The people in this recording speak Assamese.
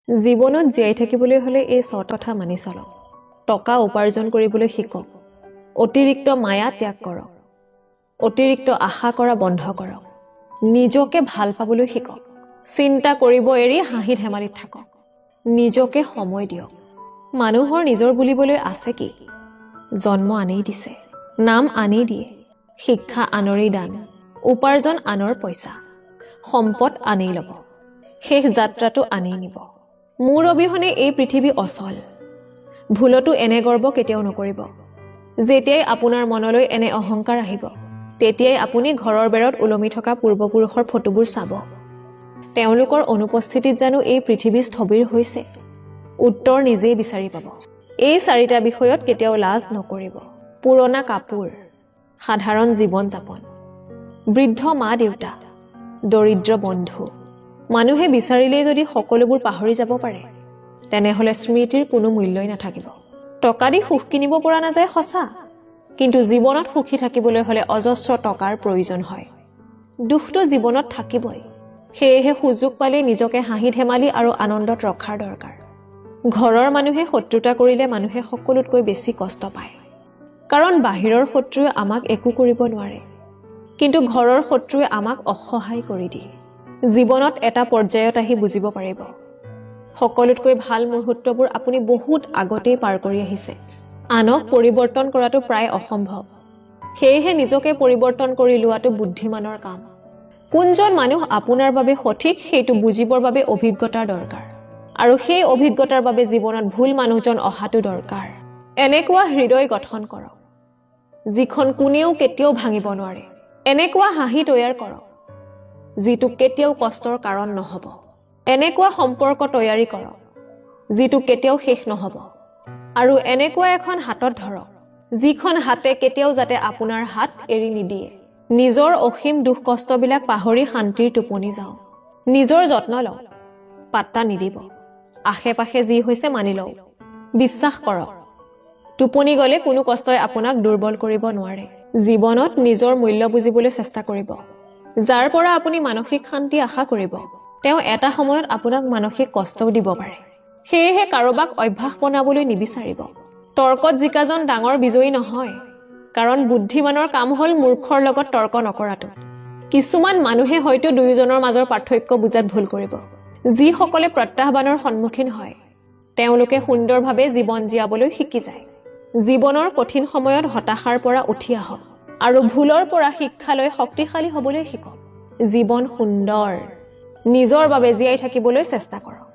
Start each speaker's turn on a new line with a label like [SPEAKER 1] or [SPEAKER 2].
[SPEAKER 1] জীৱনত জীয়াই থাকিবলৈ হলে এই ছট কথা মানি চলক। টকা উপাৰ্জন কৰিবলৈ শিকক। অতিৰিক্ত মায়া ত্যাগ কৰক। অতিৰিক্ত আশা কৰা বন্ধ কৰক। নিজকে ভাল পাবলৈ শিকক। চিন্তা কৰিব এৰি হাঁহি ধেমালিত থাকক। নিজকে সময় দিয়ক। মানুহৰ নিজৰ বুলিবলৈ আছে কি? জন্ম আনেই দিছে, নাম আনেই দিয়ে, শিক্ষা আনৰেই দান, উপাৰ্জন আনৰ পইচা, সম্পদ আনেই ল'ব, শেষ যাত্ৰাটো আনেই নিব। মোৰ অবিহনে এই পৃথিৱী অচল। ভুলতো এনে গৰ্ব কেতিয়াও নকৰিব। যেতিয়াই আপোনাৰ মনলৈ এনে অহংকাৰ আহিব, তেতিয়াই আপুনি ঘৰৰ বেৰত ওলমি থকা পূৰ্বপুৰুষৰ ফটোবোৰ চাব। তেওঁলোকৰ অনুপস্থিতিত জানো এই পৃথিৱী স্থবিৰ হৈছে? উত্তৰ নিজেই বিচাৰি পাব। এই চাৰিটা বিষয়ত কেতিয়াও লাজ নকৰিব। পুৰণা কাপোৰ, সাধাৰণ জীৱন যাপন, বৃদ্ধ মা দেউতা, দৰিদ্ৰ বন্ধু। মানুহে বিচাৰিলেই যদি সকলোবোৰ পাহৰি যাব পাৰে, তেনেহলে স্মৃতিৰ কোনো মূল্যই নাথাকিব। টকা দি সুখ কিনিব পৰা নাযায় সঁচা, কিন্তু জীৱনত সুখী থাকিবলৈ হলে অজস্ৰ টকাৰ প্ৰয়োজন হয়। দুখটো জীৱনত থাকিবই। সেয়েহে সুযোগ পালে নিজকে হাঁহি ধেমালি আৰু আনন্দত ৰখাৰ দৰকাৰ। ঘৰৰ মানুহে শত্ৰুতা কৰিলে মানুহে সকলোতকৈ বেছি কষ্ট পায়। কাৰণ বাহিৰৰ শত্ৰুৱে আমাক একো কৰিব নোৱাৰে, কিন্তু ঘৰৰ শত্ৰুৱে আমাক অসহায় কৰি দিয়ে। জীৱনত এটা পৰ্যায়ত আহি বুজিব পাৰিব, সকলোতকৈ ভাল মুহূৰ্তবোৰ আপুনি বহুত আগতেই পাৰ কৰি আহিছে। আনক পৰিৱৰ্তন কৰাটো প্ৰায় অসম্ভৱ। সেয়েহে নিজকে পৰিৱৰ্তন কৰি লোৱাটো বুদ্ধিমানৰ কাম। কোনজন মানুহ আপোনাৰ বাবে সঠিক সেইটো বুজিবৰ বাবে অভিজ্ঞতাৰ দৰকাৰ, আৰু সেই অভিজ্ঞতাৰ বাবে জীৱনত ভুল মানুহজন অহাটো দৰকাৰ। এনেকুৱা হৃদয় গঠন কৰক, যিখন কোনেও কেতিয়াও ভাঙিব নোৱাৰে। এনেকুৱা হাঁহি তৈয়াৰ কৰক, যিটো কেতিয়াও কষ্টৰ কাৰণ নহব। এনেকুৱা সম্পৰ্ক তৈয়াৰী কৰক, যিটো কেতিয়াও শেষ নহব। আৰু এনেকুৱা এখন হাতত ধৰক, যিখন হাতে কেতিয়াও যাতে আপোনাৰ হাত এৰি নিদিয়ে। নিজৰ অসীম দুখ কষ্টবিলাক পাহৰি শান্তিৰ টোপনি যাওক। নিজৰ যত্ন লওক, পাত্তা নিদিব। আশে পাশে যি হৈছে মানি লওক। বিশ্বাস কৰক, টোপনি গলে কোনো কষ্টই আপোনাক দুৰ্বল কৰিব নোৱাৰে। জীৱনত নিজৰ মূল্য বুজিবলৈ চেষ্টা কৰিব। যাৰ পৰা আপুনি মানসিক শান্তি আশা কৰিব, তেওঁ এটা সময়ত আপোনাক মানসিক কষ্টও দিব পাৰে। সেয়েহে কাৰোবাক অভ্যাস বনাবলৈ নিবিচাৰিব। তৰ্কত জিকাজন ডাঙৰ বিজয়ী নহয়, কাৰণ বুদ্ধিমানৰ কাম হ'ল মূৰ্খৰ লগত তৰ্ক নকৰাটো। কিছুমান মানুহে হয়তো দুয়োজনৰ মাজৰ পাৰ্থক্য বুজাত ভুল কৰিব। যিসকলে প্ৰত্যাহ্বানৰ সন্মুখীন হয়, তেওঁলোকে সুন্দৰভাৱে জীৱন জীয়াবলৈ শিকি যায়। জীৱনৰ কঠিন সময়ত হতাশাৰ পৰা উঠি আহক, আৰু ভুলৰ পৰা শিক্ষা লৈ শক্তিশালী হবলৈ শিকক। জীৱন সুন্দৰ। নিজৰ বাবে জীয়াই থাকিবলৈ চেষ্টা কৰক।